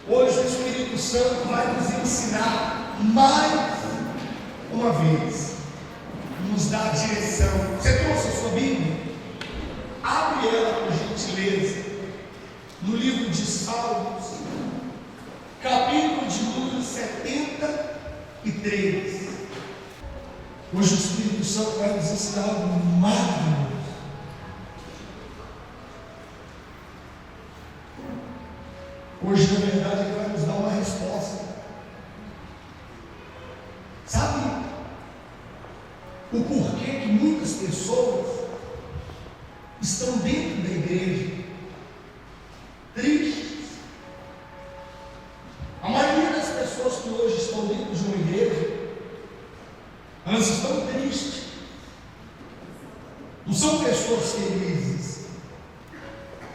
Hoje o Espírito Santo vai nos ensinar mais uma vez, nos dar direção. Você trouxe a sua Bíblia? Abre ela por gentileza, no livro de Salmos, capítulo de número 73. Hoje o Espírito Santo vai nos ensinar algo maravilhoso. Hoje, na verdade, ele vai nos dar uma resposta. Sabe o porquê que muitas pessoas estão dentro da igreja tristes? A maioria das pessoas que hoje estão dentro de uma igreja, elas estão tristes. Não são pessoas felizes.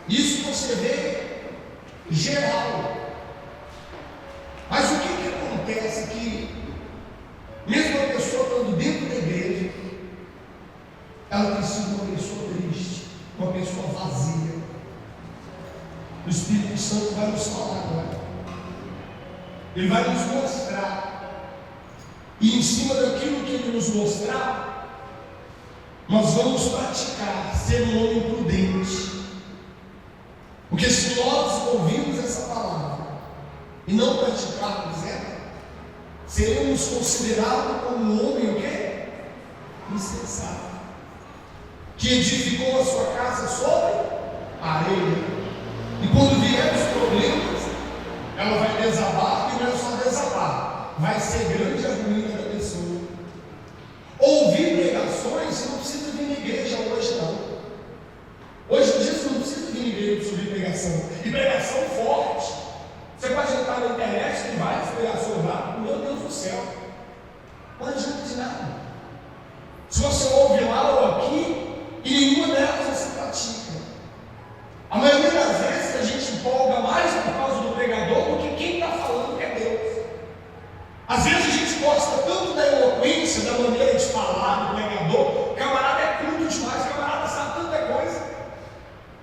Isso você vê geral. Mas o que acontece que, mesmo a pessoa estando dentro da igreja, ela tem sido uma pessoa triste, uma pessoa vazia. O Espírito Santo vai nos falar agora. Ele vai nos mostrar. E em cima daquilo que ele nos mostrar, nós vamos praticar ser um homem prudente. Porque se nós ouvirmos essa palavra e não praticarmos ela, seremos considerados como um homem o quê? Insensato, que edificou a sua casa sobre a areia. E quando vier os problemas, ela vai desabar, e não é só desabar, vai ser grande a ruína da pessoa. Ouvir pregações, você não precisa vir na igreja hoje não. Hoje em dia você não precisa vir na igreja para ouvir pregação. E pregação forte. Você pode entrar na internet, tem várias pregações lá. Meu Deus do céu. Não adianta de nada. Se você ouve lá ou aqui, e nenhuma delas você pratica. A maioria das vezes a gente empolga mais por causa do pregador do que quem está falando que é Deus. Às vezes a gente gosta tanto da eloquência, da maneira de falar do pregador. Camarada é culto demais, camarada sabe tanta coisa.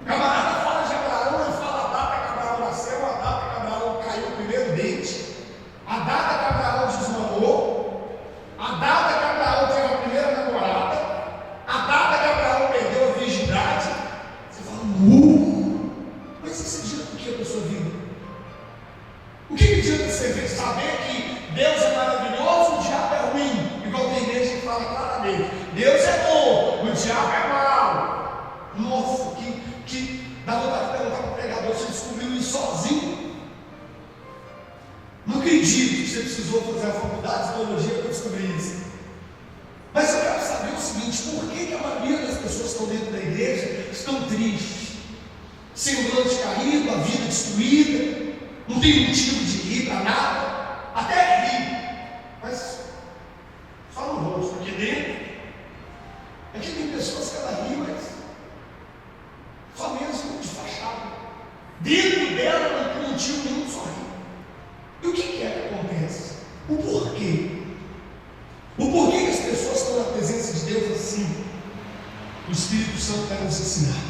Camarada fala de Abraão, ele fala a data que Abraão nasceu, a data que Abraão caiu o primeiro dente, a data que Abraão desmamou, a data que Abraão teve a primeira namorada, a data que Abraão perdeu a virgindade. Você fala, mas isso adianta o que a pessoa vive? O que adianta você saber que Deus é maravilhoso, o diabo é ruim? Igual tem igreja que fala claramente, Deus é bom, o diabo é mau. Nossa, que dá vontade de perguntar para o pregador se ele descobriu isso sozinho. Não acredito que você precisou fazer a faculdade de teologia para descobrir isso. Mas eu quero saber o seguinte: por que a maioria das pessoas que estão dentro da igreja estão tristes? Semblante caído, a vida destruída, não tem motivo de rir para nada, até rir, mas só no rosto, porque dentro, aqui tem pessoas que ela ri, mas só mesmo de fachada. Dentro dela não tem motivo nenhum de sorrir. E o que é que acontece? O porquê? O porquê que as pessoas estão na presença de Deus assim? O Espírito Santo vai nos ensinar.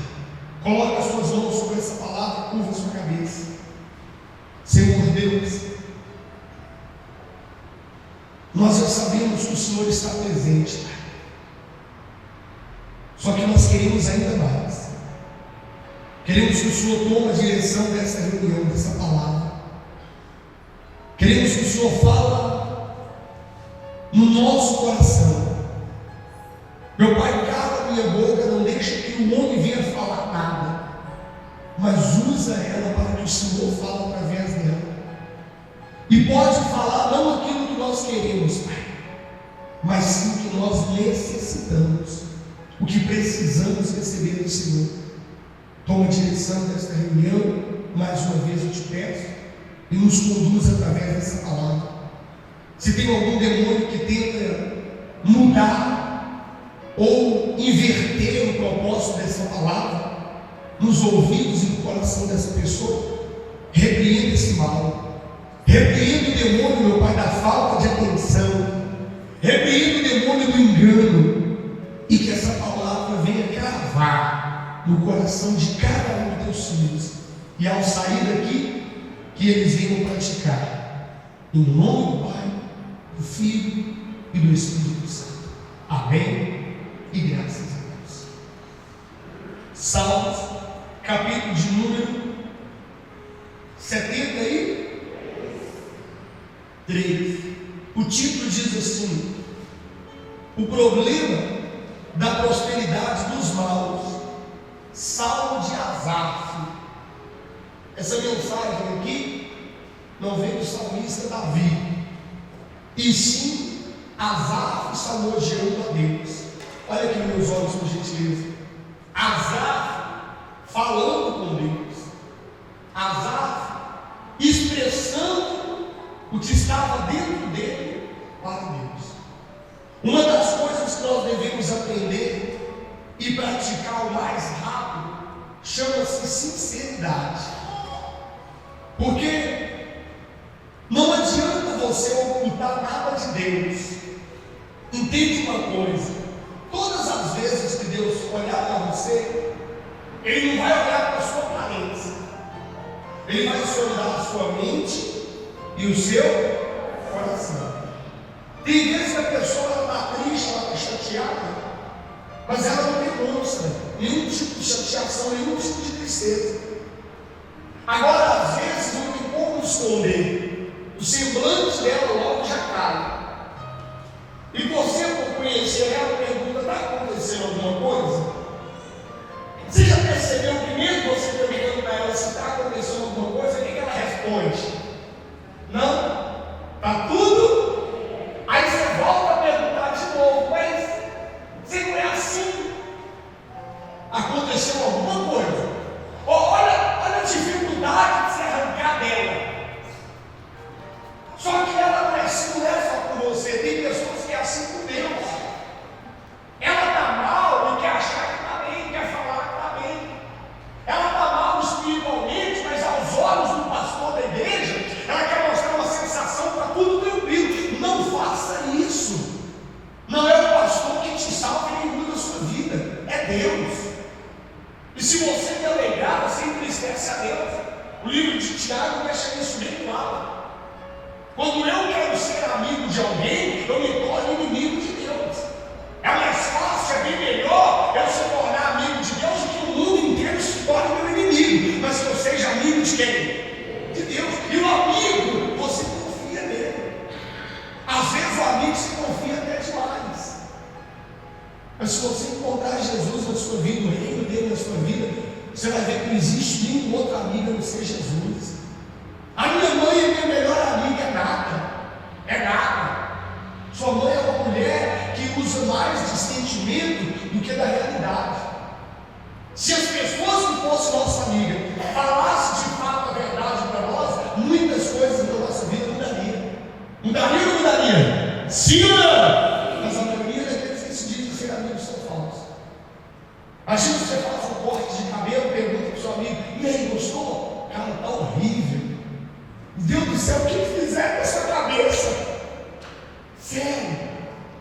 Coloque as suas mãos sobre essa palavra, curva a sua cabeça. Senhor Deus, nós já sabemos que o Senhor está presente, Pai. Só que nós queremos ainda mais. Queremos que o Senhor tome a direção dessa reunião, dessa palavra. Queremos que o Senhor fala no nosso coração. Meu Pai, cala a minha boca, não deixa que o homem venha falar nada, mas usa ela para que o Senhor fale através dela. E pode falar não aquilo que nós queremos, Pai, mas sim o que nós necessitamos, o que precisamos receber do Senhor. Toma a direção desta reunião, mais uma vez eu te peço, e nos conduz através dessa palavra. Se tem algum demônio que tenta mudar ou inverter o propósito dessa palavra nos ouvidos e no coração dessa pessoa, repreenda esse mal. Repreenda o demônio, meu Pai, da falta de atenção. Repreenda o demônio do engano, e que essa palavra venha cravar no coração de cada um dos teus filhos, e ao sair daqui, que eles venham praticar. Em nome do Pai, do Filho e do Espírito Santo. Amém? E graças a Deus. Salmos, capítulo de número 73. O título diz assim: o problema da prosperidade dos maus. Salmo de Asaf. Essa mensagem aqui não vem do salmista Davi, e sim Asaf salmodiando a Deus. Olha aqui meus olhos, por gentileza. Asaf falando com Deus, Asaf expressando o que estava dentro dele para Deus. Uma das coisas que nós devemos aprender e praticar o mais rápido chama-se sinceridade. Porque não adianta você ocultar nada de Deus. Entende uma coisa: todas as vezes que Deus olhar para você, Ele não vai olhar para a sua aparência, Ele vai sondar a sua mente e o seu coração. Tem vezes que a pessoa está triste, ela está chateada, mas ela não demonstra nenhum tipo de chateação, nenhum tipo de tristeza. Agora, às vezes, não tem como esconder, o semblante dela logo já cai. E você, por conhecer ela, pergunta: está acontecendo alguma coisa? Você já percebeu que mesmo você perguntando para ela se está acontecendo alguma coisa, o que ela responde? Não? Está tudo? Aí você volta a perguntar de novo: mas você não é assim? Aconteceu alguma coisa? Olha a dificuldade de se arrancar dela. Só que ela não é assim, não é só com você. Tem pessoas que é assim com Deus. Ela está mal e quer achar que está bem, quer falar que está bem. Ela está mal espiritualmente, mas aos olhos do pastor da igreja, ela quer mostrar uma sensação que está tudo tranquilo. Não faça isso. Não é o pastor que te salva e nem muda a sua vida, é Deus. E se você me alegrar, você entristece a Deus. O livro de Tiago deixa isso bem claro. Quando eu quero ser amigo de alguém, eu me torno inimigo de Deus. É mais fácil, é bem melhor eu se tornar amigo de Deus do que o mundo inteiro se torne meu inimigo. Mas que eu seja amigo de quem? De Deus. E o amigo, você confia nele. Às vezes o amigo se confia até demais. Mas se você encontrar Jesus na sua vida, o reino dele na sua vida, você vai ver que não existe nenhum outro amigo a não ser Jesus. A minha mãe é minha melhor amiga, é nada. É nada. Sua mãe é uma mulher que usa mais de sentimento do que da realidade. Se as pessoas que fossem nossa amiga falassem de fato a verdade para nós, muitas coisas da nossa vida mudaria. Mudaria ou não mudaria? Sim ou não? Mas a maioria daqueles que se dizem ser amigos são falsos. Imagina você faz um corte de cabelo, pergunta para o seu amigo: e aí, gostou? Cara, está horrível. Deus do céu, o que fizeram com essa cabeça? Sério.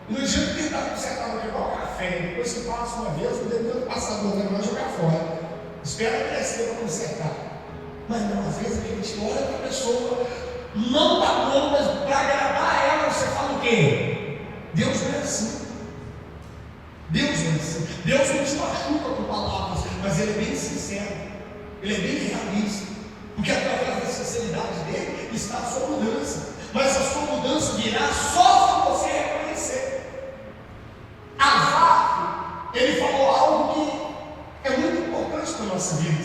No dia que tentar consertar, vou pegar o café. Depois que passa uma vez, não deve passar duas vezes, vai jogar fora. Espera crescer para consertar. Mas não, às vezes a gente olha para a pessoa, não está bom, mas para agradar ela, você fala o quê? Deus não é assim. Deus não é assim. Deus não te machuca com palavras, mas Ele é bem sincero, Ele é bem realista. Porque através da sinceridade dele está a sua mudança. Mas a sua mudança virá só se você reconhecer. Asaf, ele falou algo que é muito importante para a nossa vida.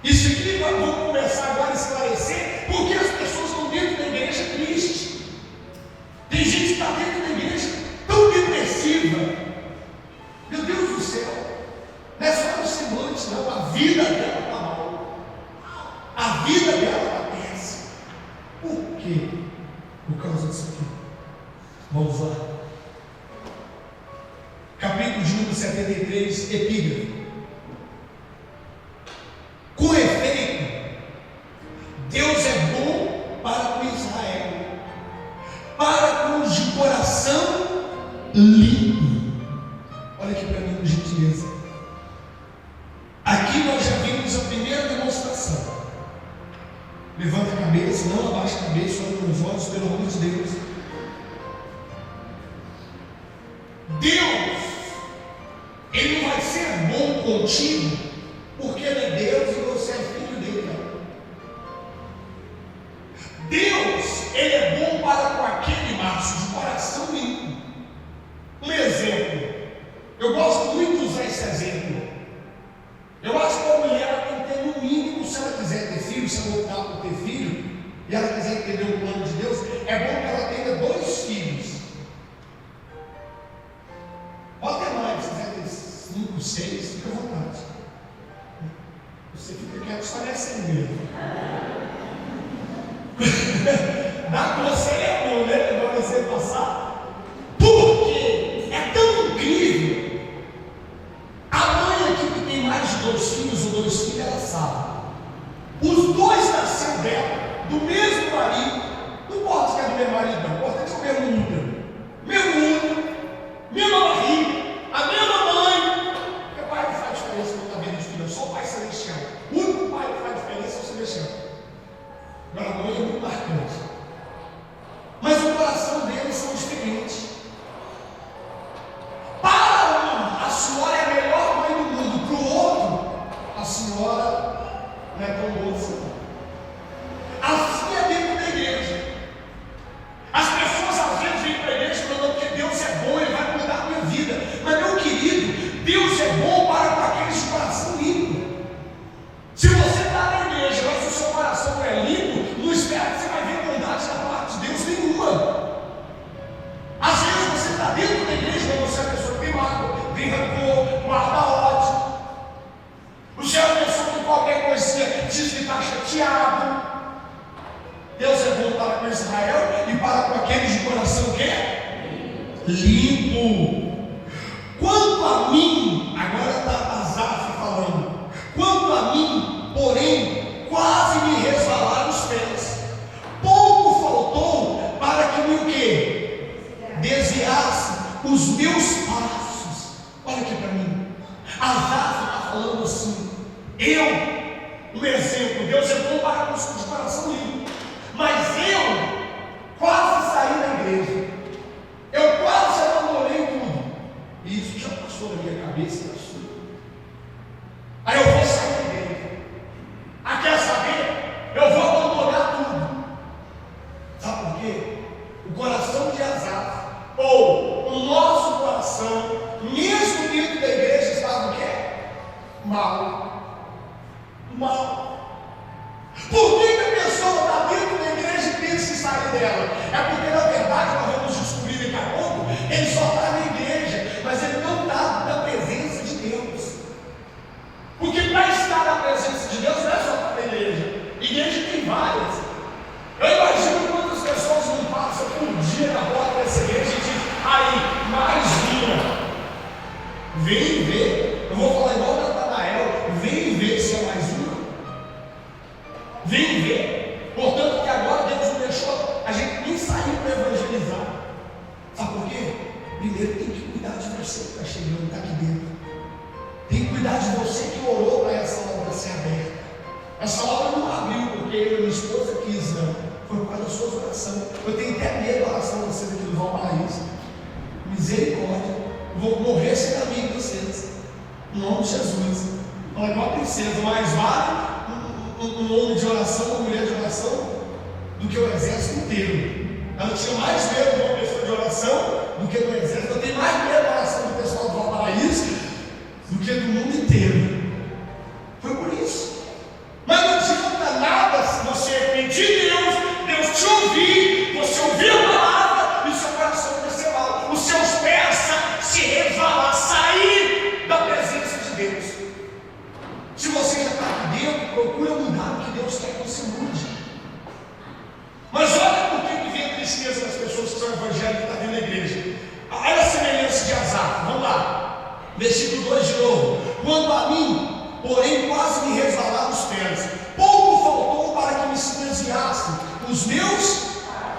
Isso aqui vamos começar agora a esclarecer porque as pessoas estão dentro da igreja triste. Tem gente que está dentro da igreja tão depressiva. Meu Deus do céu, não é só o semblante, não, a vida dela está mal. A vida dela está péssima. Por quê? Por causa disso aqui. Vamos lá. Capítulo de número 73, epígrafe. Com efeito, Deus é bom para com Israel, para com os de coração limpo. Olha aqui para mim, por gentileza. Aqui nós já vimos a primeira demonstração. Levanta a cabeça, não abaixa a cabeça, olha nos olhos, pelo amor de Deus. Deus, Ele não vai ser bom contigo, porque Ele é Deus e você é filho dele. Deus, Ele é bom para com aquele macho de coração limpo. Um exemplo, eu gosto muito de usar esse exemplo. Eu acho que a mulher tem que ter no mínimo, se ela quiser ter filho, se ela optar por ter filho, e ela quiser entender o plano de Deus, é bom que ela tenha 2 filhos. Pode ter mais, se quiser ter 5, 6, fica à vontade. Você fica quieto, só nessa mesmo. Dá conselho é bom, né? Para você passar. Porque é tão incrível. A mãe aqui que tem mais de 2 filhos ou 2 filhos, ela sabe. Os 2 nasceram dela, do mesmo marido. Não importa se é do mesmo marido, não. Importa que é o mesmo útero. Mesmo útero, mesma barriga, a mesma mãe. Porque o pai não faz diferença na vida de filho, só o pai celestial. O único pai que faz diferença é o celestial. Agora a mãe é muito marcante. Mas o coração deles são diferentes. Para um, a senhora é a melhor mãe do mundo. Para o outro, a senhora não é tão boa assim. Assim é dentro da igreja. As pessoas às vezes vêm para a igreja falando que Deus é bom, Ele vai mudar a minha vida. Mas meu querido, Deus é bom para com aqueles de coração limpo. Se você está na igreja, mas o seu coração não é limpo, não espera que você vai ver bondade da parte de Deus nenhuma. Às vezes você está dentro da igreja, mas você é a pessoa que tem mágoa, tem rancor, guarda ódio. Você é a pessoa que qualquer coisinha diz que está chateado. Deus é bom para com Israel e para com aqueles de coração que é limpo. Quanto a mim, agora está Asaf falando, quanto a mim, porém, quase me resvalaram os pés. Pouco faltou para que me o quê? Desviasse os meus passos. Olha aqui para mim. Asaf está falando assim. Um exemplo, Deus é bom para com os de coração limpo. Mas eu quase saí da igreja. Eu quase abandonei tudo. E isso já passou na minha cabeça e na sua. Aí eu vou sair da igreja. Ah, quer saber? Eu vou abandonar tudo. Sabe por quê? O coração de Asaf, ou o nosso coração, mesmo dentro da igreja, estava o quê? Mal. Por que a pessoa está dentro da igreja e pensa em sair dela? É porque na verdade nós vamos descobrir daqui a pouco, ele só está na igreja, mas ele não está na presença de Deus. Porque para estar na presença de Deus não é só estar na igreja. Igreja tem várias. Eu imagino quantas pessoas não passam por dia na porta dessa igreja e dizem, aí, mais uma. Vem ver. Eu vou falar igual Natanael, vem ver se é mais uma. Vem ver. Portanto, que agora Deus não deixou a gente nem sair para evangelizar. Sabe por quê? Primeiro tem que cuidar de você que está chegando, está aqui dentro. Tem que cuidar de você que orou para essa obra ser aberta. Essa obra não abriu porque eu e minha esposa quis, não. Foi por causa das suas orações. Eu tenho até medo da oração de vocês aqui do Valparaíso. Misericórdia. Eu vou morrer sem amigo de vocês. Em nome de Jesus. Fala igual a princesa, mais vale um homem de oração, uma mulher de oração, do que o exército inteiro. Ela tinha mais medo de uma pessoa de oração do que do exército. Eu tenho mais medo da oração do pessoal do Valparaíso do que do mundo inteiro. Foi por isso. Mas não adianta nada se você pedir Deus te ouvir, você ouvir a palavra e o seu coração descer mal, os seus pés se resvalar, sair da presença de Deus. Se você já está aqui dentro, procura mudar o que Deus quer que você mude. Mas olha por que vem a tristeza das pessoas que são evangélicas e estão dentro da igreja. Olha a semelhança de Asaf. Vamos lá. Versículo 2 de novo. Quanto a mim, porém, quase me resvalaram os pés. Pouco faltou para que me desviassem os meus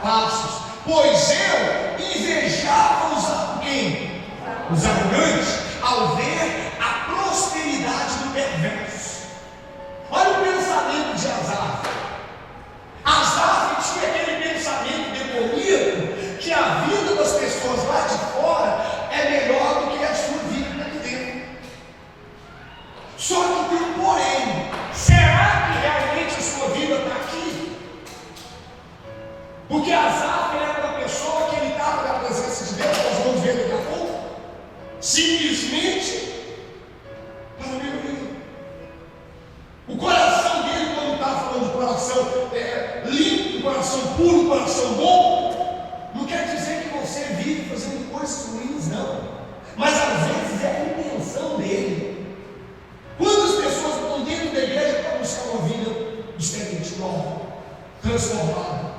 passos. Pois eu invejava os arrogantes ao ver a prosperidade do perverso. Olha o pensamento de Asaf. puro, coração bom, não quer dizer que você vive fazendo coisas ruins, não. Mas às vezes é a intenção dele. Quantas pessoas estão dentro da igreja para buscar uma vida diferente, nova, transformada?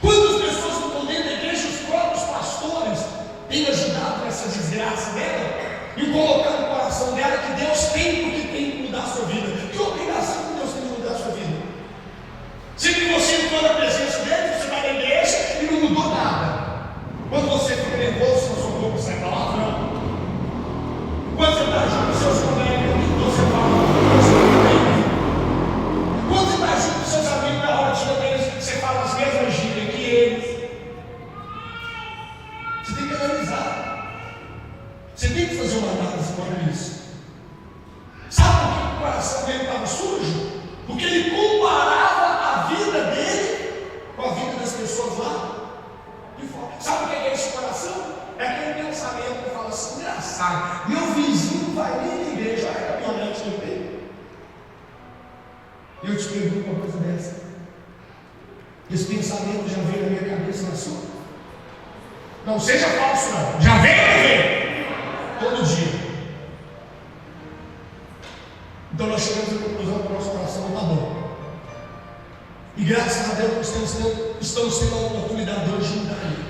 Quantas pessoas estão dentro da igreja, os próprios pastores têm ajudado nessa desgraça dela e colocado no coração dela que Deus tem porque tem que mudar a sua vida. Que obrigação que Deus tem de mudar a sua vida? Se que você entrou na presença dele, você vai na igreja e não mudou nada. Quando você fica nervoso, na sua boca sai palavrão. Quando você está junto com seus colegas, você fala, você não. Quando você está junto com seus amigos na rotina deles, você fala as mesmas gírias que eles. Você tem que analisar. Você tem que fazer uma análise quanto isso. Sabe por que o coração dele estava sujo? Porque ele comparava a vida dele com a vida das pessoas lá de fora. Sabe o que é esse coração? É aquele pensamento que fala assim, engraçado, meu vizinho vai nem na igreja, olha a caminhonete que eu tenho. E eu te pergunto uma coisa dessa. Esse pensamento já veio na minha cabeça, na sua? Não seja falso, não. Já veio ou não veio? Todo dia. Então nós chegamos à conclusão que o nosso coração não está bom. E graças a Deus nós estamos tendo a oportunidade hoje de mudar ele.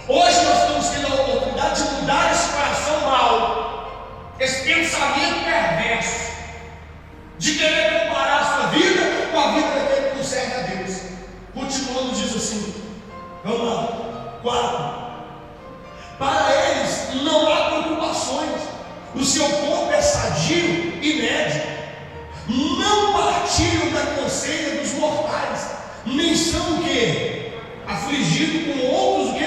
Hoje nós estamos tendo a oportunidade de mudar esse coração mau, esse pensamento perverso, de querer comparar a sua vida com a vida daquele que não serve a Deus. Continuando, diz assim, vamos lá, 4. Para eles não há preocupações, o seu corpo é sadio e médio, não partilham da conselha dos mortais, nem são o quê? Afligidos com outros o quê?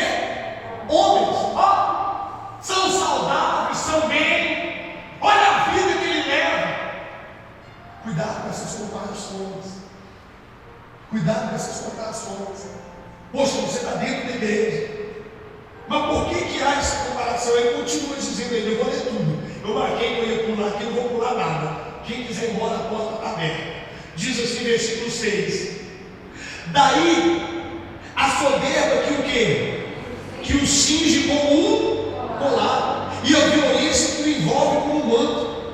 Homens, ó, são saudáveis, são bem, olha a vida que ele leva. Cuidado com essas comparações. Cuidado com essas comparações. Poxa, você está dentro da igreja. Mas por que há essa comparação? Ele continua dizendo aí, eu vou ler tudo. Eu marquei que eu ia pular aqui, não vou pular nada. Quem quiser ir embora, a porta está aberta. Diz assim, versículo 6. Daí a soberba que o quê? Que o cinge como um colar, e a violência que o envolve como um manto.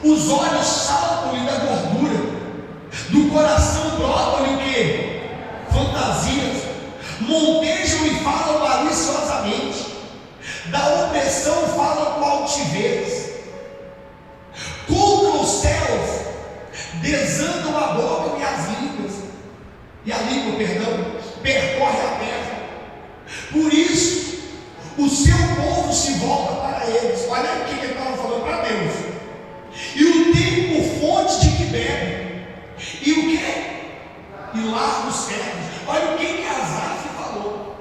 Os olhos saltam-lhe da gordura, do coração brotam-lhe o quê? Fantasias, montejam e falam maliciosamente, da opressão falam com altivez, contra os céus desandam a boca e a língua, percorre a terra. Por isso, o seu povo se volta para eles. Olha o que ele estava falando para Deus. E o tem por fonte de que bebe. E o que? E larga os servos. Olha o que Asaf falou.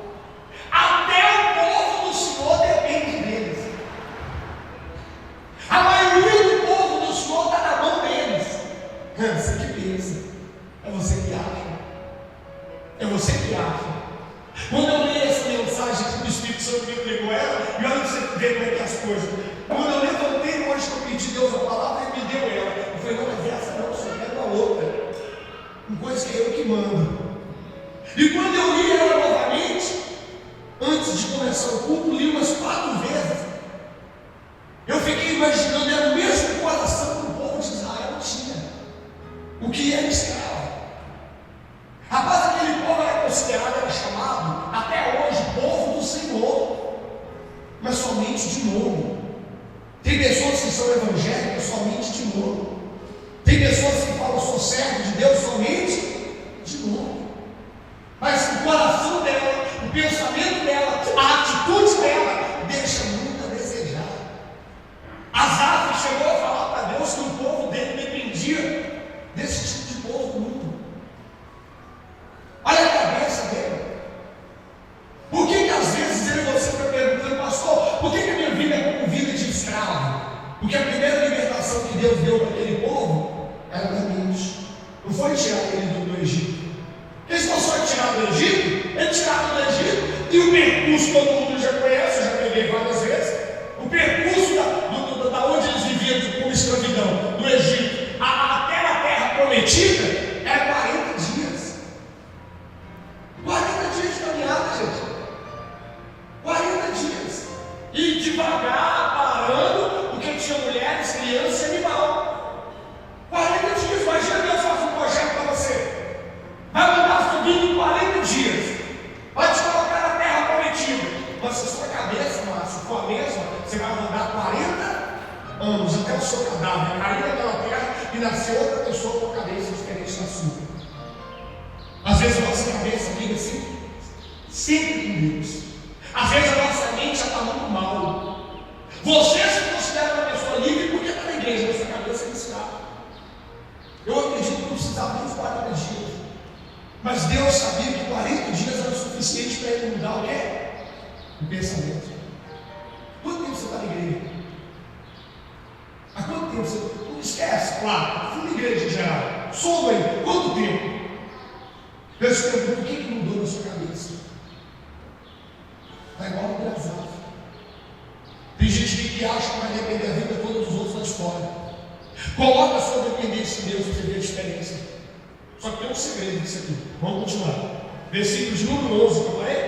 Até o povo do Senhor depende deles. A maioria do povo do Senhor está na mão deles. Você que pensa. É você que acha. É você que acha. Quando eu li essa mensagem que o Espírito Santo me entregou ela, e olha para você ver como é que é as coisas. Quando eu levantei hoje para pedir Deus a palavra, Ele me deu ela. Eu falei, não, mas essa não, só quero a outra. Uma coisa que é eu que mando. E quando eu li ela novamente, antes de começar o culto, li umas 4 vezes. Eu fiquei imaginando, era o mesmo coração que o povo de Israel tinha. O que era escravo. Rapaz, aquele povo era considerado, era chamado, até hoje, povo do Senhor, mas somente de novo. Tem pessoas que são evangélicas somente de novo. Tem pessoas que falam, sou servo de Deus somente de novo. Mas o coração dela, o pensamento dela, a atitude dela, deixa muito a desejar. Asaf chegou a falar para Deus que o povo dele dependia desse tipo de povo do mundo. Olha a cabeça dele. Por que às vezes eu e você fica perguntando, pastor, por que a minha vida é como vida de escravo? Porque a primeira libertação que Deus deu para aquele povo era da mente. Não foi tirar ele do Egito. Eles não só tiraram do Egito, eles tiraram do Egito, e o percurso todo mundo já conhece, eu já peguei várias vezes. O percurso da onde eles viviam como escravidão, do Egito, até a terra prometida, era 40 dias. seu cadáver caiu naquela terra e nasceu outra pessoa com a cabeça diferente da sua. Às vezes a nossa cabeça liga sempre com Deus. Às vezes a nossa mente já está muito mal. Você se considera uma pessoa livre porque está na igreja, mas sua cabeça é viciada. Eu acredito que não precisava de 40 dias. Mas Deus sabia que 40 dias era o suficiente para ele mudar o quê? O pensamento. Quanto tempo você está na igreja? Há quanto tempo você... Não esquece, claro, fui na igreja em geral. Soma aí, quanto tempo? Eu te pergunto, o que mudou na sua cabeça? Está igual um atrasado. Tem gente que acha que vai depender da vida toda dos outros lá de fora. Coloca a sua dependência em Deus para você ver a diferença. Só que tem um segredo nisso aqui. Vamos continuar. Versículo de número 11 que eu falei.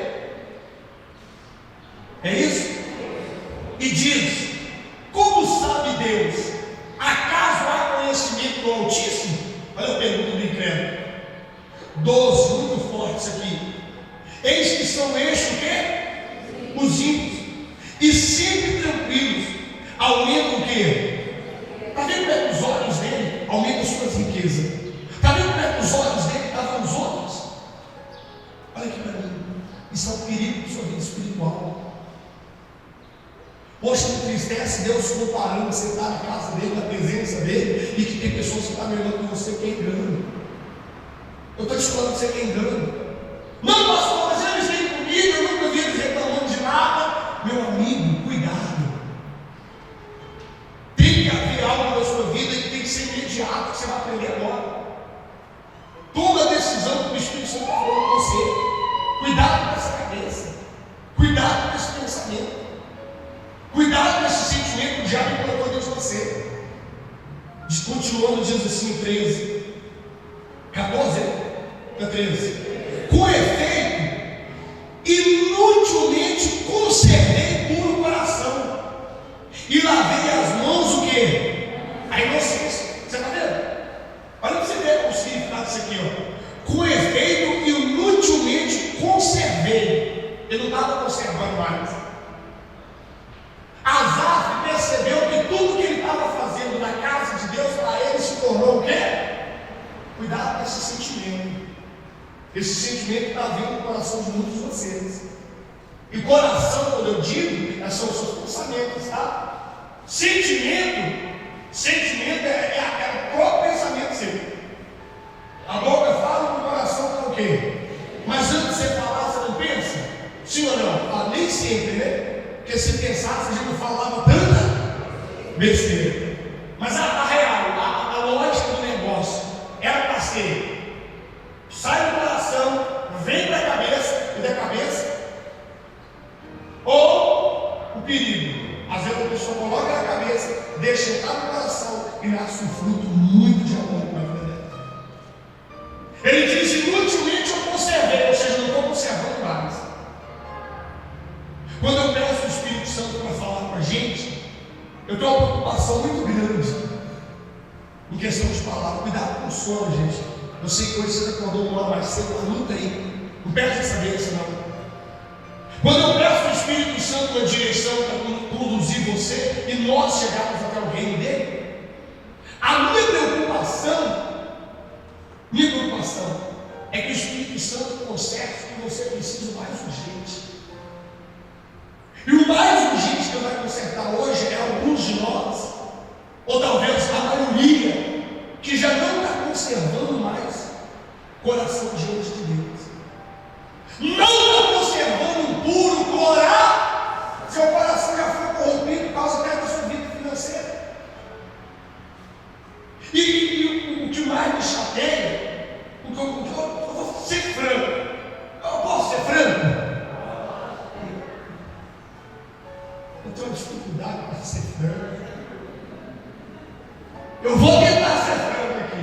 É isso? E diz: como sabe Deus? Acaso há conhecimento do Altíssimo? Olha a pergunta do incrédulo. 12, muito forte isso aqui. Eis que são estes o quê? Os ímpios. E sempre tranquilos. Aumenta o quê? Está vendo perto dos olhos dele? Aumenta as suas riquezas. Está vendo perto dos olhos dele? Estavam os outros. Olha aqui para mim. Isso é um perigo para a sua vida espiritual. Poxa, me entristece Deus comparando você estar na casa dele, na presença dele, e que tem pessoas que estão melhor que você, que é engano. Eu estou te falando que você é engano. Não, pastor, mas eles têm comigo, eu nunca vi eles reclamando de nada. Meu amigo, cuidado. Tem que haver algo na sua vida que tem que ser imediato, que você vai aprender agora. Toma a decisão que o Espírito Santo está falando com você. Cuidado com essa cabeça. Cuidado com esse pensamento. Cuidado com esse sentimento que o diabo colocou dentro de você. Continuando, diz assim, 13, 14 a 13. Com efeito, inutilmente conservei puro coração e lavei as mãos o quê? A inocência. Você está vendo? Olha para você ver o significado disso aqui, ó. Com efeito, inutilmente conservei. Ele não estava conservando mais. Asaf percebeu que tudo que ele estava fazendo na casa de Deus para ele se tornou o quê? Cuidado com esse sentimento. Esse sentimento está vindo no coração de muitos de vocês. E coração, quando eu digo, são os seus pensamentos, tá? Sentimento é o próprio pensamento seu. A boca fala, o coração está o quê? Mas antes de você falar, você não pensa? Sim ou não? Ah, nem sempre, né? Porque se pensasse, a gente não falava tanta besteira. Mas a real, a lógica do negócio era para ser: sai do coração, vem para a cabeça, e da cabeça, ou o perigo. Às vezes a pessoa coloca na cabeça, deixa entrar no coração e nasce um fruto muito de amor na vida dela. Ele diz: inutilmente eu conservei, ou seja, não estou conservando mais. Quando eu peço o Espírito Santo para falar com a gente, eu tenho uma preocupação muito grande em questão de palavra. Cuidado com o sono, gente. Eu sei que hoje você acordou uma hora mais cedo, mas luta aí. Não perde essa bênção, não. Quando eu peço o Espírito Santo uma direção para conduzir você e nós chegarmos até o reino dele, a minha preocupação é que o Espírito Santo conserte o que você precisa mais urgente. E o mais urgente que eu vai consertar hoje é alguns de nós, ou talvez a maioria, que já não está conservando mais coração diante de Deus. Não está conservando um puro coração. Seu coração já foi corrompido por causa até da sua vida financeira. E o que mais me chateia, eu vou ser franco. Eu posso ser franco? Eu tenho uma dificuldade para ser franco. Eu vou tentar ser franco aqui.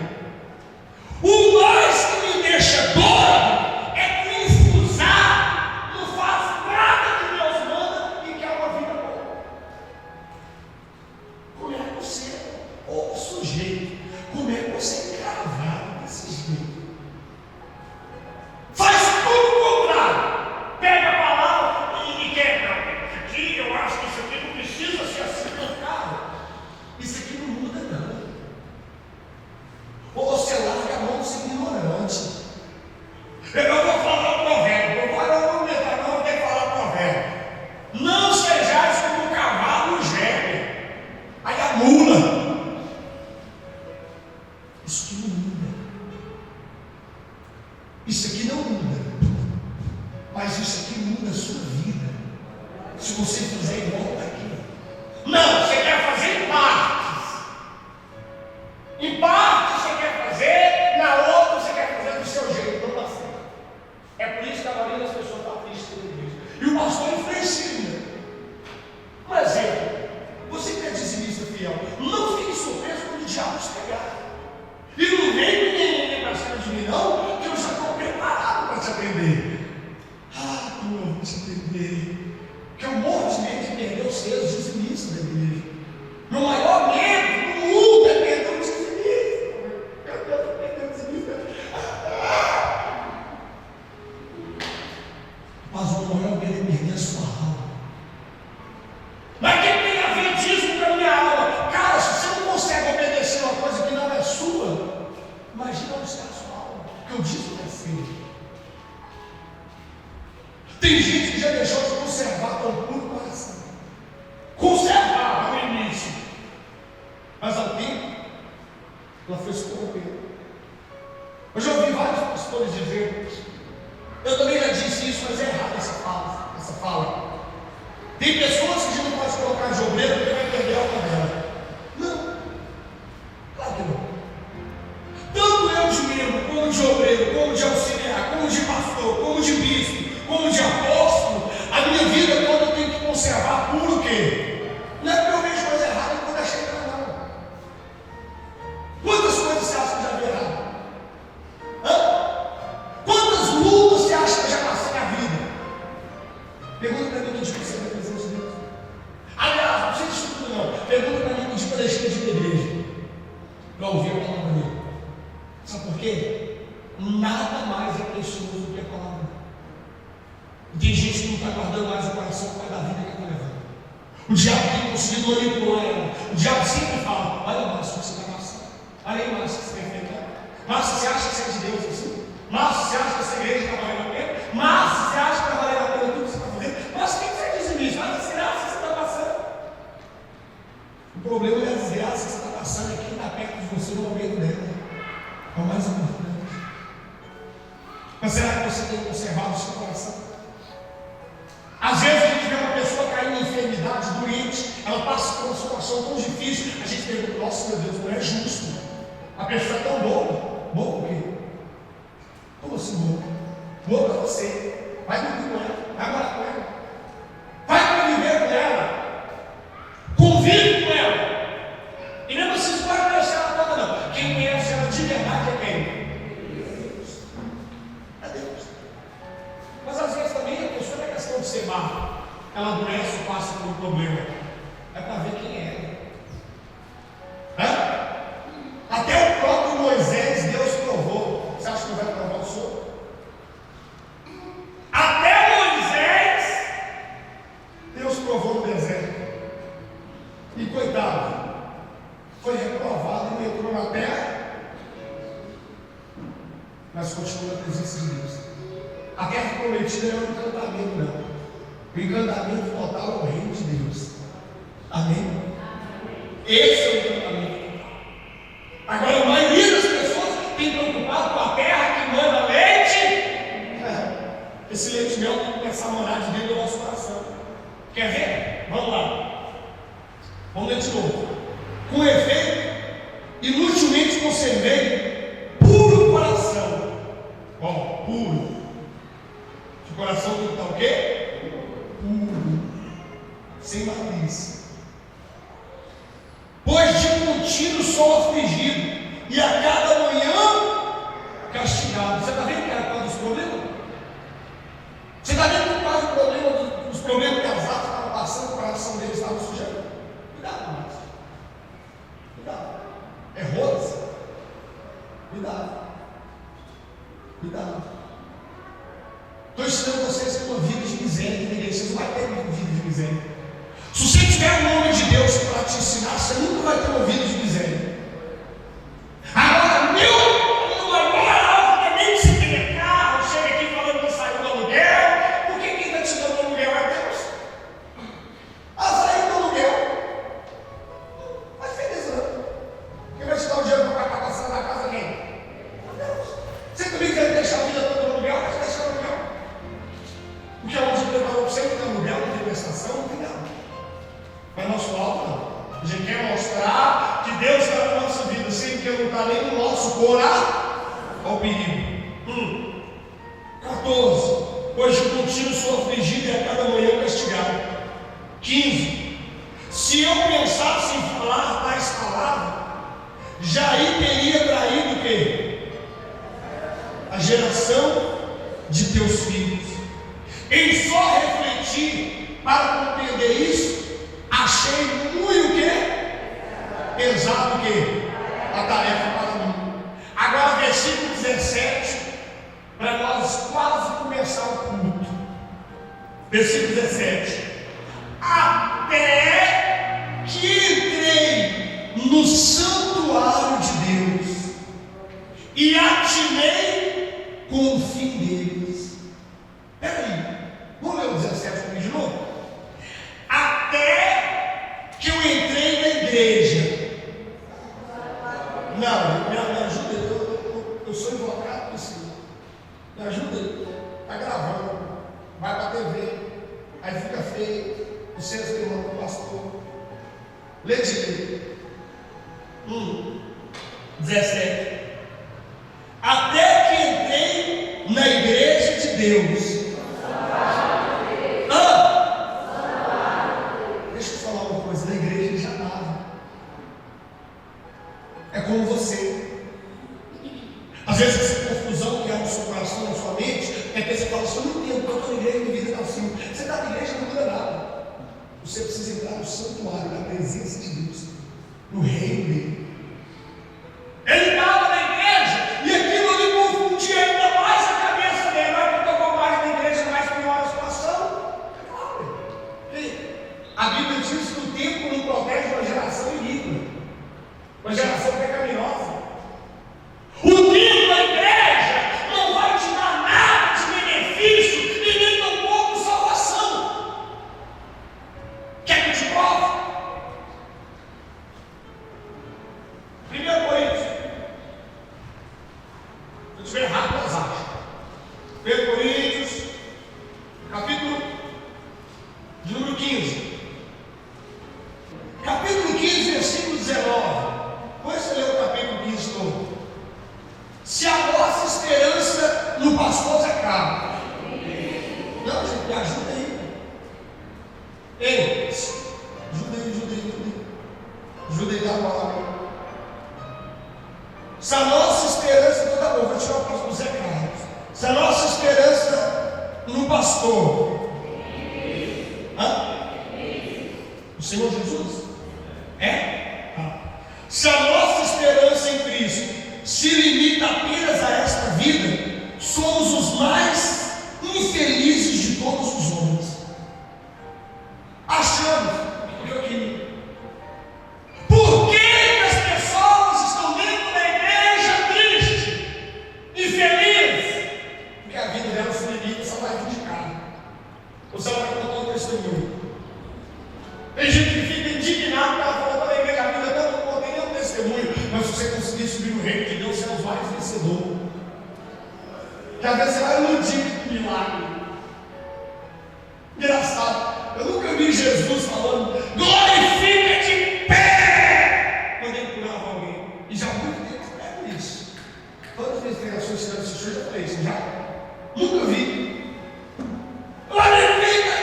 O mais que me deixa doido é que esse usar não faz nada que Deus Eu vou falar provérbio. Eu vou ter que falar provérbio. Não sejais como o cavalo geme. Aí a mula. Isso aqui não muda. Isso aqui não muda. Mas isso aqui muda a sua vida. Se você fizer igual daqui. Não, você quer fazer em partes. Em partes você quer fazer, na outra você quer fazer do seu jeito. Não dá certo. É por isso que a maioria das pessoas está triste com igreja. E o pastor influencia. Um exemplo. Você que é dizimista fiel, não fique surpreso quando o diabo te pegar. E não vem para cima de mim, não, que eu já estou preparado para te aprender. Ah, como eu vou te aprender. Que eu morro de medo de perder os seus dizimistas da igreja. Meu maior medo do mundo é perder os dizimistas. Meu Deus, perder os dizimistas. Mas o maior medo é perder a sua alma. Mas o que tem a ver disso com a minha alma? Cara, se você não consegue obedecer uma coisa que não é sua, imagina onde está a sua alma. Porque o dízimo é feio. Tem gente que já deixou de conservar tão puro coração. Conservava no início. Mas ao tempo, ela foi se corrompendo. Eu já ouvi vários pastores dizer, eu também já disse isso, mas é errado essa fala. Tem pessoas que a gente não pode colocar de obreiro porque vai perder a alma dela. Não. Claro que não. Tanto eu de membro, como de obreiro, como de auxiliar, como de pastor, como de bispo, como de apóstolo, a minha vida toda eu tenho que conservar puro o quê? Não é porque eu vejo coisa errada e vou deixar entrar, não. Quantas coisas você acha que já vi errado? Quantas lutas você acha que eu já passei na vida? Pergunta para mim no dia que você vai presença de Deus. Aliás, não precisa disso tudo não. Pergunta para mim no dia que eu deixei de ir na igreja. Para ouvir a palavra dele. Sabe por quê? Nada mais é precioso do que a palavra. Tem gente que não está guardando mais o coração por causa da vida que está levando. O diabo tem conseguido manipular ela. O diabo sempre fala: olha, Márcio, o que você está passando. Olha aí, Márcio, o que você tem feito. Márcio, você acha que você é de Deus assim? Márcio, você acha que essa igreja está valendo a pena? Márcio, você acha que está valendo a pena tudo que você está fazendo? Márcio, tem que ser dizimista. Mas a desgraça que você está passando. O problema é a desgraça que você está passando é quem está perto de você no momento dela. É o mais importante. Mas será que você tem conservado o seu coração? Às vezes a gente vê uma pessoa cair em enfermidade, doente, ela passa por uma situação tão difícil, a gente pergunta: nossa, meu Deus, não é justo. A pessoa é tão boa. Boa por quê? Como assim boa? Boa para você. Vai dormir com ela, vai morar com ela, vai conviver com ela, convive com ela. E mesmo assim, você pode conhecer ela toda, não. Quem conhece ela de verdade é quem? Deus. É Deus. Mas às vezes também a pessoa não é questão de ser má. Ela adoece ou passa por um problema. É para ver quem é. Até o próprio Moisés, Deus provou. Você acha que não vai provar o senhor? Até Moisés, Deus provou no deserto. E coitado, foi reprovado e entrou na terra, mas continua na presença de Deus. A terra prometida não é um encantamento, não. O encantamento total é o reino de Deus. Amém? Esse é o encantamento. Agora, a maioria das pessoas tem preocupado com a terra que manda leite. Esse leite mel tem que começar a morar de dentro do nosso coração. Quer ver? Vamos lá. Vamos ler de novo. Com efeito, inutilmente conservei puro coração. Ó, puro. De coração tem que estar o quê? Puro. Sem malícia. Pois de contínuo sou afligido, e a cada manhã castigado. Você está vendo que era por causa dos problemas? Você está vendo que por causa do problema, dos problemas que as atas estavam passando, o coração deles estava sujeito? Cuidado com isso. Cuidado. É rodas. Cuidado. Cuidado. Estou ensinando vocês a ter uma vida de miséria na igreja. Vocês não vão ter uma vida de miséria. Se você tiver um homem de Deus para te ensinar, você nunca vai ter uma vida de miséria. Agora, meu maior alvo também de você ter carro, A gente quer mostrar que Deus está na nossa vida, sem que Ele não está nem no nosso coração. Olha o perigo. 14. Hoje o contínuo sou afligido e a cada manhã castigado. 15. Se eu pensasse em falar tais palavras, já aí teria traído o quê? A geração de teus filhos. Em só refletir para compreender isso, achei muito o quê? Pesado o quê? A tarefa para mim. Agora versículo 17, para nós quase começar o culto. Versículo 17. Até que entrei no santuário de Deus e atinei com o fim deles. Peraí, vamos ler o 17 comigo de novo? Até que eu entrei na igreja. Não, me ajuda, eu sou invocado por Senhor. Me ajuda, está gravando, vai para a TV, aí fica feio, o senso do irmão do pastor. Lê direito. 17. Até que entrei na igreja de Deus. Deixa eu falar uma coisa, na igreja ele já estava. É como você. Às vezes essa confusão que há no seu coração, na sua mente, é que você fala assim: eu não entendo, porque eu estou na igreja, minha vida está assim. Você está na igreja, não muda nada. Você precisa entrar no santuário, na presença de Deus, no reino dele. Ele estava na igreja e aquilo lhe confundia ainda mais a cabeça dele. Mas porque eu vou mais na igreja, mais pior a situação. A Bíblia diz que o tempo não protege uma geração iníqua, uma geração pecaminosa. O tempo da igreja não vai te dar nada de benefício e nem tampouco salvação. Quer que eu te prove? 1 Coríntios. Se eu estiver errado, nós achamos. 1 Coríntios, capítulo de número 15. Capítulo 15, versículo 19. Depois você lê o capítulo 15 todo. Se a nossa esperança no pastor se acaba. Não, gente, me ajuda aí. Ei, ajuda aí. Ajuda aí, dá uma palavra. Se a nossa esperança, então tá bom, vou tirar o pastor Zé Carlos. Se a nossa esperança no pastor, o Senhor Jesus? Se a nossa esperança em Cristo se limita apenas a esta vida, somos os mais infelizes de todos os homens. Achamos, por que as pessoas estão dentro da igreja tristes, infelizes? Porque a vida delas se limita só vai indicar. Ou só vai contar o testemunho. Tem gente que fica indignado porque ela falou para a igreja, a vida dela não contém nenhum testemunho. Mas se você conseguir subir no reino de Deus, você é o mais vencedor. Que às vezes você vai iludir com milagre. Engraçado, eu nunca vi Jesus falando: glorifica de pé, quando ele curava alguém. E já há muito tempo eu pego isso. Todas as minhas pregações que eu assisti, eu já falei isso, já? Nunca vi. Glorifica.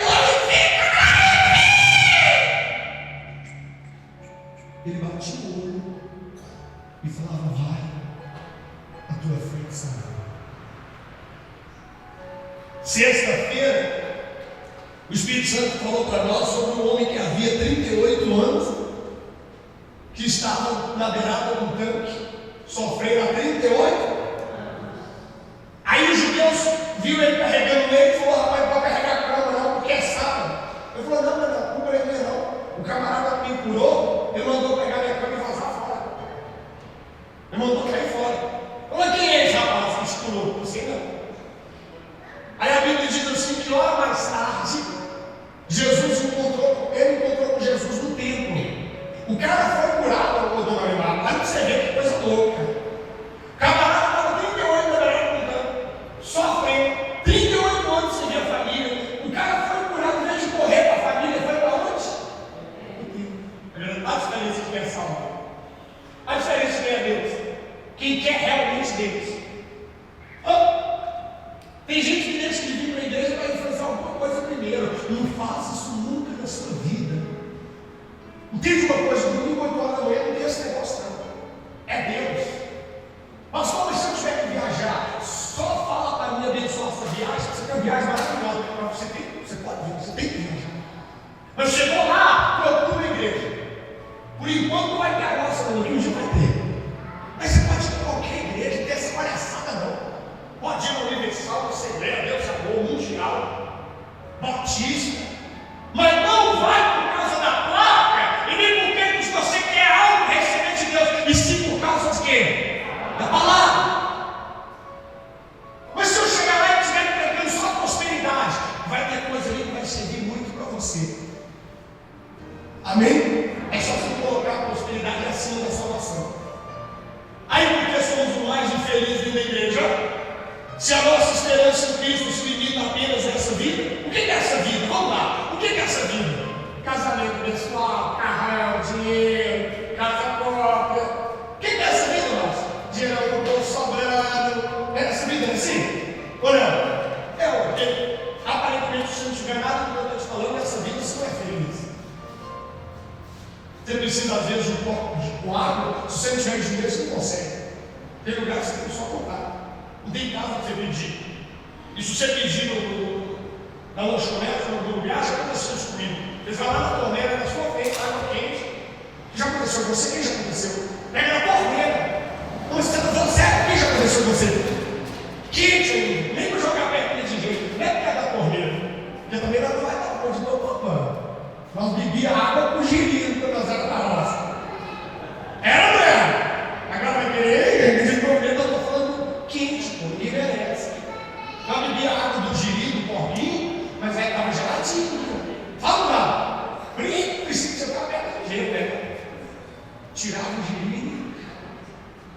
Ele batia o olho e falava: vai, a tua fé é sarada. Sexta-feira, o Espírito Santo falou para nós sobre um homem que havia 38 anos, que estava na beirada de um tanque, sofrendo há 38. Aí os judeus viram ele carregando leite e falou: rapaz, não pode carregar a cama não, porque é sábado. Ele falou: não, não curei não. O camarada me curou, ele mandou pegar minha cama e vazar fora. Ele mandou cair fora. Falou: quem é esse rapaz que te curou? Não sei não. Aí a Bíblia diz assim que hora mais tarde, Jesus encontrou com Jesus no templo. O cara foi curado, dona Maria. Aí você vê que coisa louca. O camarada estava 38 da beirada, sofrendo, 38 anos sem ver a família. O cara foi curado, em vez de correr para a família, foi para onde? Tem gente que desde que vem para a igreja vai fazer alguma coisa primeiro. Não faça isso nunca na sua vida. Entende uma coisa? Domingo, 8 horas da manhã, não tem esse negócio não. É Deus. Mas como se eu tiver que viajar, só fala para mim abençoar essa viagem. Você tem uma viagem maravilhosa. Mas você pode vir, você tem que viajar. Mas chegou lá, procura a igreja. Por enquanto não vai ter a nossa, não. Um dia vai ter. Mas você pode ir em qualquer igreja, não tem essa palhaçada não. Pode ir na Universal, Assembleia, Deus Amor, Mundial, Batista. Mas não vai por causa da placa, e nem porque você quer algo receber de Deus, e sim por causa de quê? Da palavra. Mas se eu chegar lá e estiver pregando só prosperidade, vai ter coisa ali que vai servir muito para você. Amém? É só você colocar a prosperidade acima da salvação. Aí porque somos os mais infelizes da igreja, se a nossa esperança em Cristo se limita apenas a essa vida, o que é essa vida? Vamos lá, o que é essa vida? Casamento pessoal, carrão, dinheiro, casa própria. O que é essa vida, nossa? Dinheiro no bolso sobrando. Essa vida é assim? Ou não? É, porque aparentemente, se não tiver nada do que eu estou te falando, essa vida você não é feliz. Você precisa, às vezes, de um copo de água. Se você não tiver dinheiro, você não consegue. Tem lugar que você tem que só comprar. Não tem casa para você pedir. E se você pedir na lanchonete, no lugar, já aconteceu isso comigo. Eles vão lá na torneira, na sua frente, água quente. Já aconteceu com você? Quem já aconteceu? Pega na torneira. Não, você está falando sério? Quem já aconteceu com você? Quente ainda. Nem para jogar perto de jeito. Nem perto da torneira. Porque também não vai dar conta de tomar. Nós bebíamos água com girino quando nós éramos da roça. Era ou não era? Agora vai querer, de torneira, eu estou falando quente, pô, ninguém merece. Nós bebíamos água do girino, do porquinho, mas aí estava geladinho. Fala lá. Brinco, precisa ficar perto de jeito, né? Tirava o girino.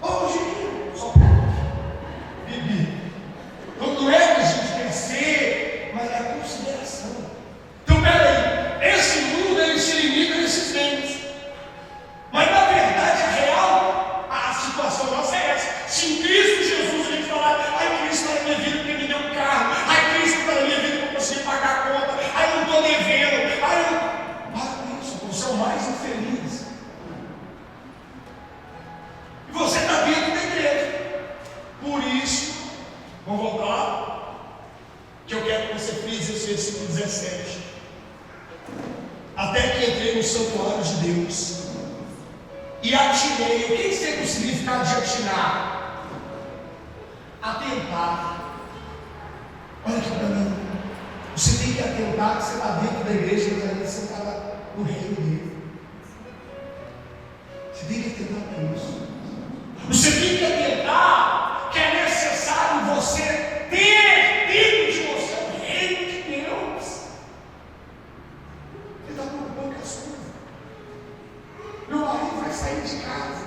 Ô, o girino, só bebi. Então não é que a gente quer ser, mas é a consideração. Então, peraí. Esse mundo ele se limita nesses bens. Mas na verdade a situação nossa é essa. Se em Cristo Jesus a gente falar, ai, Cristo está na minha vida porque me deu um carro, ai, Cristo está na minha vida porque eu consegui pagar a conta, ai, eu não estou devendo, ai, eu. Para com isso, você é o mais infeliz. E você está dentro da igreja. Por isso, vamos voltar lá, que eu quero que você frise esse versículo 17. Até que entrei no santuário de Deus e atinei. O que seria o significado de atinar? Atentar. Olha aqui para mim. Você tem que atentar que você está dentro da igreja, mas ainda você está no reino dele. Você tem que atentar para isso. Você tem que atentar que é necessário você ter dentro de você o reino de Deus. Ele está preocupado com as coisas. Meu marido vai sair de casa.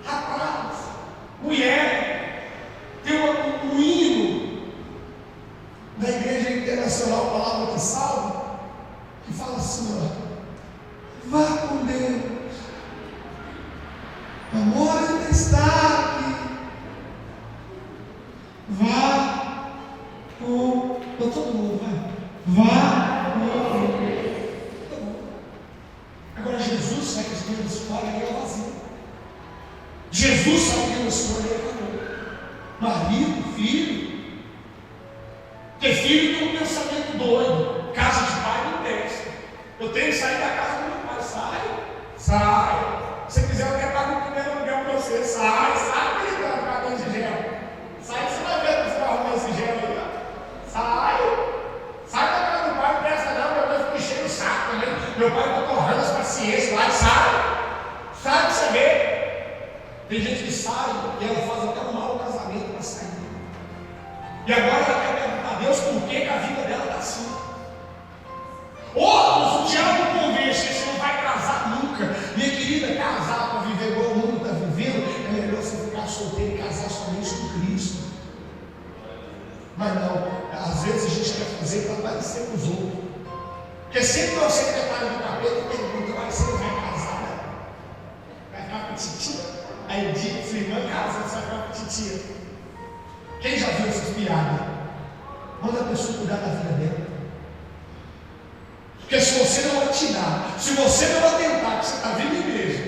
Rapaz, mulher, tem um hino da Igreja Internacional Palavra que Salva, que fala assim, ó, vá com Deus. O amor ainda está aqui. Vá com todo mundo, vai. Vá com Deus. Agora Jesus sabe que a história da história é vazia. Jesus sabe que a história é acabou. Marido, filho. Porque filho tem um pensamento doido. Casa de pai não desce. Eu tenho que sair da casa do meu pai. Sai. Se quiser eu até pago o primeiro aluguel para você. Sai, que ele vai ficar com esse gel. Sai que você vai ver que você vai arrumar esse gel aí. Sai da casa do pai, não presta não, meu Deus, fica enchendo o saco também. Meu pai está torrando as paciências lá e sai que você vê. Tem gente que sai e ela faz até um mau casamento para sair. E agora ela quer perguntar a Deus por que a vida dela está assim. Outros, o diabo convence que você não vai casar nunca. Minha querida, casar para viver igual o mundo está vivendo, é melhor você ficar solteiro e casar somente com Cristo. Mas não, às vezes a gente quer fazer para parecer com os outros. Porque sempre que você secretário do capeta pergunta, mas você não vai casar, né? Vai ficar com titia. Aí eu digo, sua irmã casa, você vai ficar com titia. Quem já viu essas piadas? Manda a pessoa cuidar da vida dela. Porque se você não atirar, se você não atentar que você está vindo na igreja,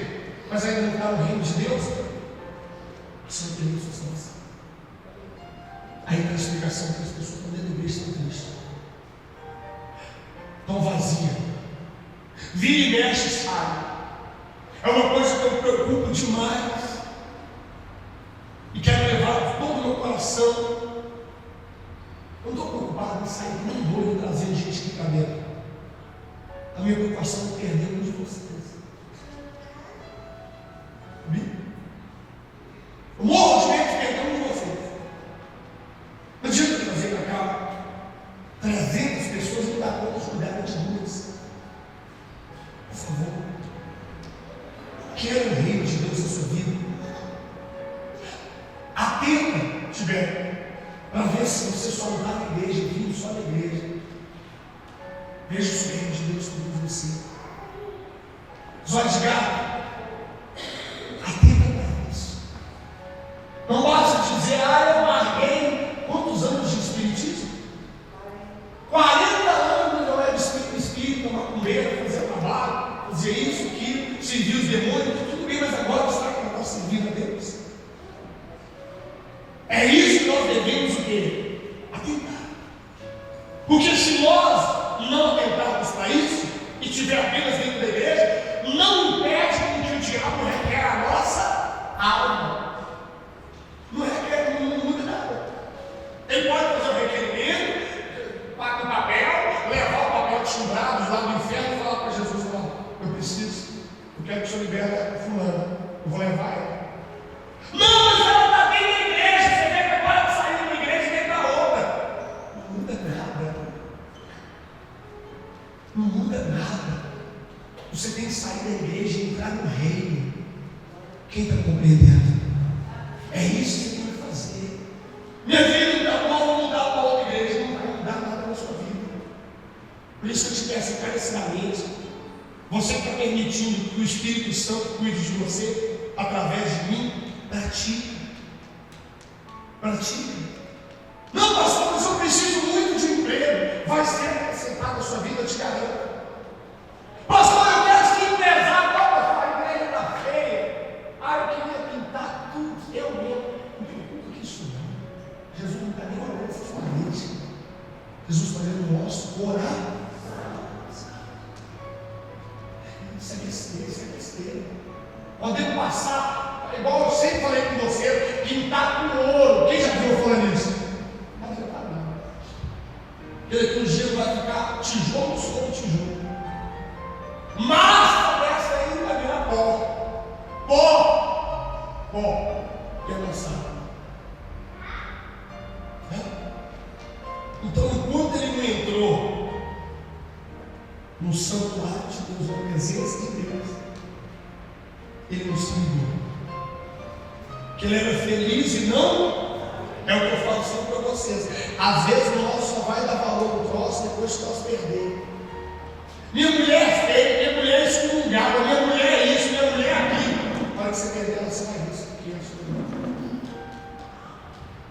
mas ainda não está no reino de Deus, você não tem ressurreição. Aí tem a explicação que as pessoas estão dentro da igreja estão tristes, estão vazias, vira e mexe, sabe? É uma coisa que eu me preocupo demais e quero levar todo o meu coração. Eu não estou preocupado em sair nem doido e trazer gente aqui para dentro. A minha preocupação é perder um de vocês. Eu morro de medo de perder um de vocês. Não adianta trazer para cá 300 pessoas e não dá conta de cuidar de duas. Por favor, quero o reino de Deus na sua vida. Atenta, tiver, para ver se você só não está na igreja, vindo só na igreja. Veja o reino de Deus por você. Zóio de gato, atenta para isso. Não basta dizer, eu marquei quantos anos de espiritismo? 40 anos eu era espírita, macumbeira, fazia trabalho, fazia isso, aquilo, servia os demônios, tudo bem, mas agora você está com a nossa vida a Deus. É isso que nós devemos o quê? Atentar. Porque se nós não atentarmos para isso e tiver apenas dentro da igreja, não impede que o diabo requer a nossa alma. Não requer, não muda nada. Ele pode fazer o requerimento, pagar um papel, levar o papel de chumbrados lá no inferno e falar para Jesus: não, eu preciso, eu quero que o senhor libere a fulana, eu vou levar ela. Não, mas ela está bem na igreja, você vê que agora está saindo da igreja e vem para outra. Não muda nada. Não muda nada. Você tem que sair da igreja e entrar no reino. Quem está compreendendo? É isso que você tem que fazer. Minha vida não está boa, vou mudar para outra igreja. Não vai mudar nada na sua vida. Por isso que eu te peço encarecidamente, você que está permitindo que o Espírito Santo cuide de você através de mim, pratique. Pratique. Não, pastor, mas eu preciso muito de emprego. Vai ser acrescentado na sua vida, eu te garanto. Pastor, eu quero ser empresário. A igreja está feia. Eu queria pintar tudo. Eu mesmo. Não preocupa com isso não. Jesus não está nem olhando essa sua mente. Jesus está olhando o nosso coração. Isso é besteira, isso é besteira. Podemos passar, igual eu sempre falei com você, pintar com ouro. Quem já viu falando isso? Porque daqui um dia vai ficar tijolo sobre tijolo. Massa dessa aí vai virar pó. Pó. Que é lançado. Então, enquanto ele não entrou no santuário de Deus, na presença de Deus, ele não se ligou. Que ele era feliz e não. É o que eu falo sempre para vocês. Às vezes nós só vai dar valor no próximo depois que nós perdermos. Minha mulher é feia, minha mulher é excomungada, minha mulher é isso, minha mulher é aquilo. Na hora que você perder ela, você vai isso.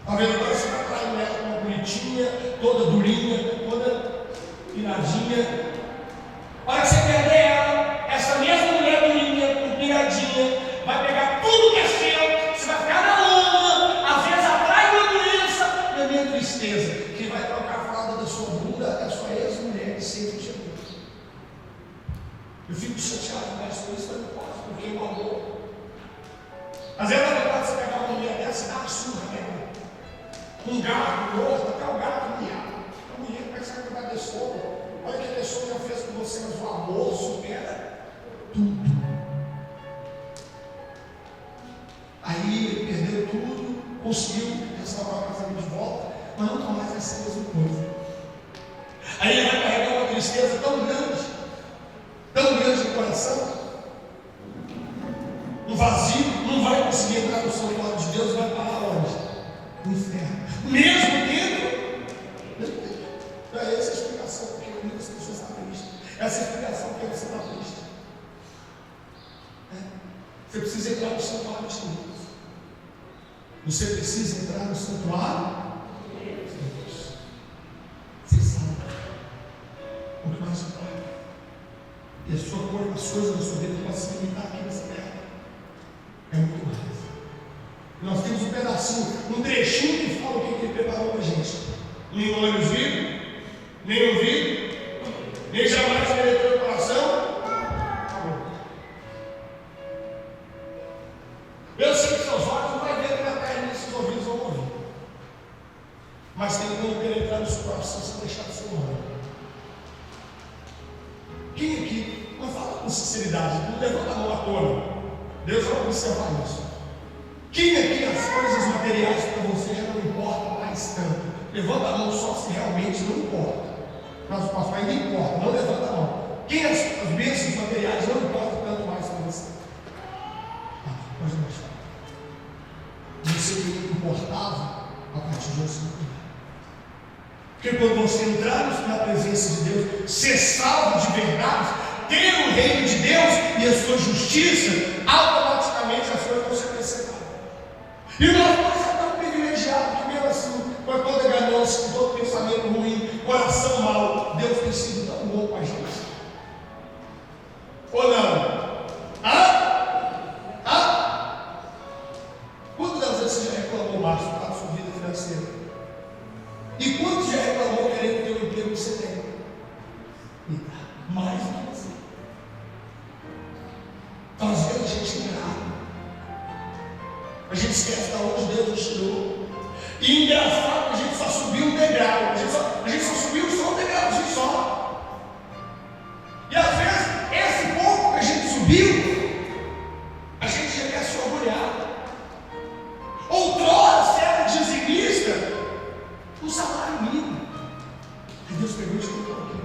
Está vendo? Agora você vai traindo ela com uma bonitinha, toda durinha, toda piradinha. Na hora que você perder ela, essa mesma mulher durinha, com piradinha, vai pegar tudo que é seu, você vai ficar na lama, às vezes atrai uma doença e a minha tristeza. Quem vai trocar a fralda da sua bunda é a sua ex-mulher que sempre chegou. Eu fico chateado mais com isso, mas não posso, porque eu amor. Às vezes na verdade você pegar uma mulher dessa e dá uma surra, né? Um gato morto, até o gato miado. A mulher, como é que você vai cuidar desse fogo? Olha o que a pessoa já fez com você, mas o amor supera tudo. Aí ele perdeu tudo, conseguiu restaurar o casamento de volta, mas nunca mais vai ser a mesma coisa. Aí ele vai carregar uma tristeza tão grande no coração, um vazio, não vai conseguir entrar no santuário de Deus, vai parar onde? No inferno. Mesmo dentro. Não é essa a explicação porque muitas pessoas estão tristes. Essa é a explicação porque você está triste. Você precisa entrar no santuário de Deus. Você precisa entrar no santuário de Deus. E as coisas da sua vida podem se limitar aqui nessa terra. É muito mais. Nós temos um pedacinho, um trechinho que fala o que Ele preparou para a gente. Nem olhos viram, nem ouvido, nem jamais penetrou o coração. Eu sei que seus olhos não vai ver na terra e seus ouvidos vão ouvir. Mas tem como penetrar no seu coração sem deixar de ser humano. Quem aqui, não fala com sinceridade, não levanta a mão à toa. Deus vai observar isso. Quem aqui as coisas materiais para você já não importa mais tanto? Levanta a mão só se realmente não importa. Mas pastor, ainda importa, não levanta a mão. Quem as bênçãos materiais não importam tanto mais para você? Coisa mais fácil. Você que importava a partir de você. Porque quando você entrar na presença de Deus, ser salvo de verdade, ter o reino de Deus e a sua justiça, automaticamente as coisas vão ser acrescentadas. E nós vamos ser tão privilegiados que mesmo assim, com toda ganância, com todo pensamento ruim, coração mau, Deus tem sido tão bom com a gente. Ou não? Quantas vezes você já reclamou, Márcio, da sua vida financeira? E quantos já reclamou querendo ter o emprego que você tem? Mais do que você. Então, às vezes a gente não erra. A gente esquece de onde Deus nos tirou. E engraçado que a gente só subiu um degrau. A gente só subiu só um degrauzinho só. E às vezes, esse pouco que a gente subiu, a gente já quer se orgulhar. Outrora, se era dizimista, um salário mínimo. Aí Deus pegou e te colocou aqui.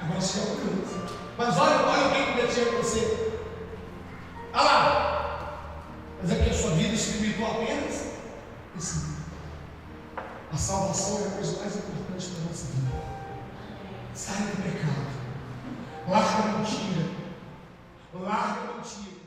Agora você é orgulhoso. Mas olha quem que Deus tinha com você. Olha lá. Mas é que a sua vida se limitou apenas esse dia. A salvação é a coisa mais importante da nossa vida. Sai do pecado. Larga a mentira. Larga a mentira.